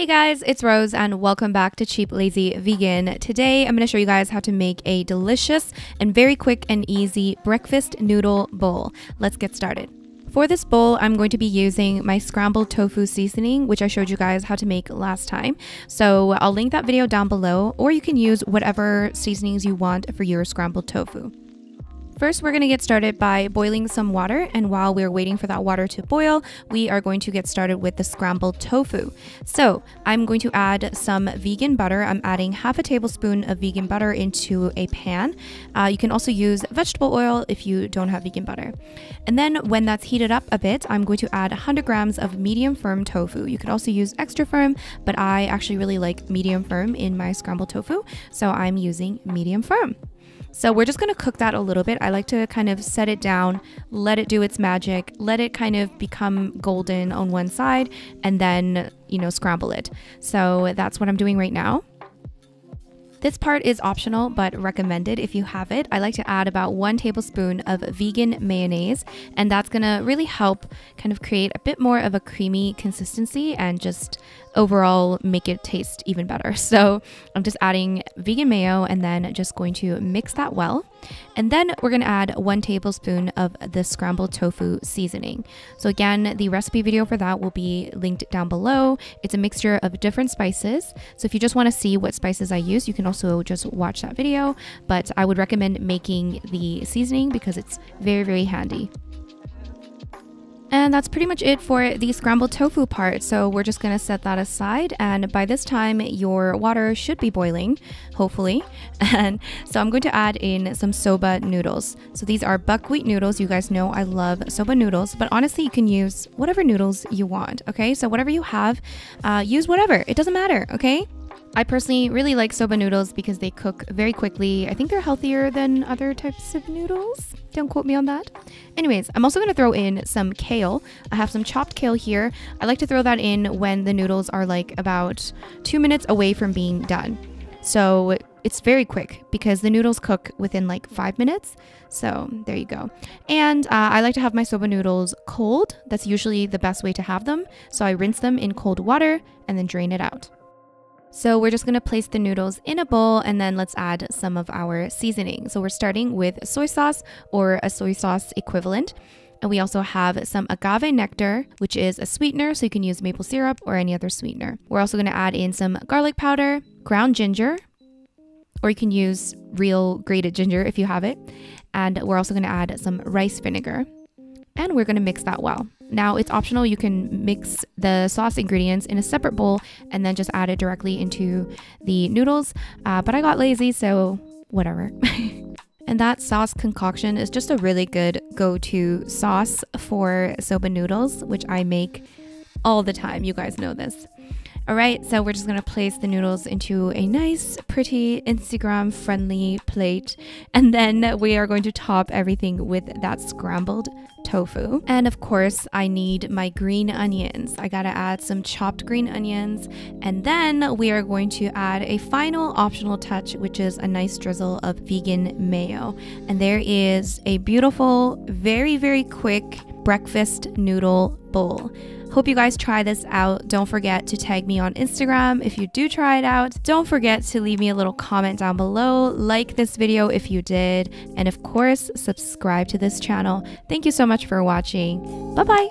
guys, it's Rose and welcome back to Cheap Lazy Vegan. Today I'm going to show you guys how to make a delicious and very quick and easy breakfast noodle bowl. Let's get started. For this bowl, I'm going to be using my scrambled tofu seasoning, which I showed you guys how to make last time. So I'll link that video down below, or you can use whatever seasonings you want for your scrambled tofu. First, we're going to get started by boiling some water, and while we're waiting for that water to boil, we are going to get started with the scrambled tofu. So I'm going to add some vegan butter. I'm adding half a tablespoon of vegan butter into a pan. You can also use vegetable oil if you don't have vegan butter. And then when that's heated up a bit, I'm going to add 100 grams of medium firm tofu. You could also use extra firm, but I actually really like medium firm in my scrambled tofu, so I'm using medium firm. So we're just going to cook that a little bit. I like to kind of set it down, let it do its magic, let it kind of become golden on one side, and then, scramble it. So that's what I'm doing right now. This part is optional but recommended if you have it. I like to add about 1 tablespoon of vegan mayonnaise, and that's gonna really help kind of create a bit more of a creamy consistency and just overall make it taste even better. So I'm just adding vegan mayo and then just going to mix that well. And then we're gonna add 1 tablespoon of the scrambled tofu seasoning. So again, the recipe video for that will be linked down below. It's a mixture of different spices. So if you just wanna see what spices I use, you can also just watch that video, but I would recommend making the seasoning because it's very, very handy. And that's pretty much it for the scrambled tofu part. So we're just gonna set that aside, and by this time your water should be boiling, hopefully. And so I'm going to add in some soba noodles. So these are buckwheat noodles. You guys know I love soba noodles, but honestly you can use whatever noodles you want, okay? So whatever you have, use whatever, it doesn't matter, okay? I personally really like soba noodles because they cook very quickly. I think they're healthier than other types of noodles. Don't quote me on that. Anyways, I'm also going to throw in some kale. I have some chopped kale here. I like to throw that in when the noodles are like about 2 minutes away from being done. So it's very quick because the noodles cook within like 5 minutes. So there you go. And I like to have my soba noodles cold. That's usually the best way to have them. So I rinse them in cold water and then drain it out. So we're just going to place the noodles in a bowl, and then let's add some of our seasoning. So we're starting with soy sauce or a soy sauce equivalent. And we also have some agave nectar, which is a sweetener, so you can use maple syrup or any other sweetener. We're also going to add in some garlic powder, ground ginger, or you can use real grated ginger if you have it. And we're also going to add some rice vinegar. And we're going to mix that well. Now it's optional, you can mix the sauce ingredients in a separate bowl and then just add it directly into the noodles, but I got lazy, so whatever. And that sauce concoction is just a really good go-to sauce for soba noodles, which I make all the time, you guys know this. Alright, so we're just going to place the noodles into a nice, pretty, Instagram-friendly plate. And then we are going to top everything with that scrambled tofu. And of course, I need my green onions. I gotta add some chopped green onions. And then we are going to add a final optional touch, which is a nice drizzle of vegan mayo. And there is a beautiful, very, very quick breakfast noodle bowl. Hope you guys try this out. Don't forget to tag me on Instagram if you do try it out. Don't forget to leave me a little comment down below. Like this video if you did. And of course, subscribe to this channel. Thank you so much for watching. Bye-bye.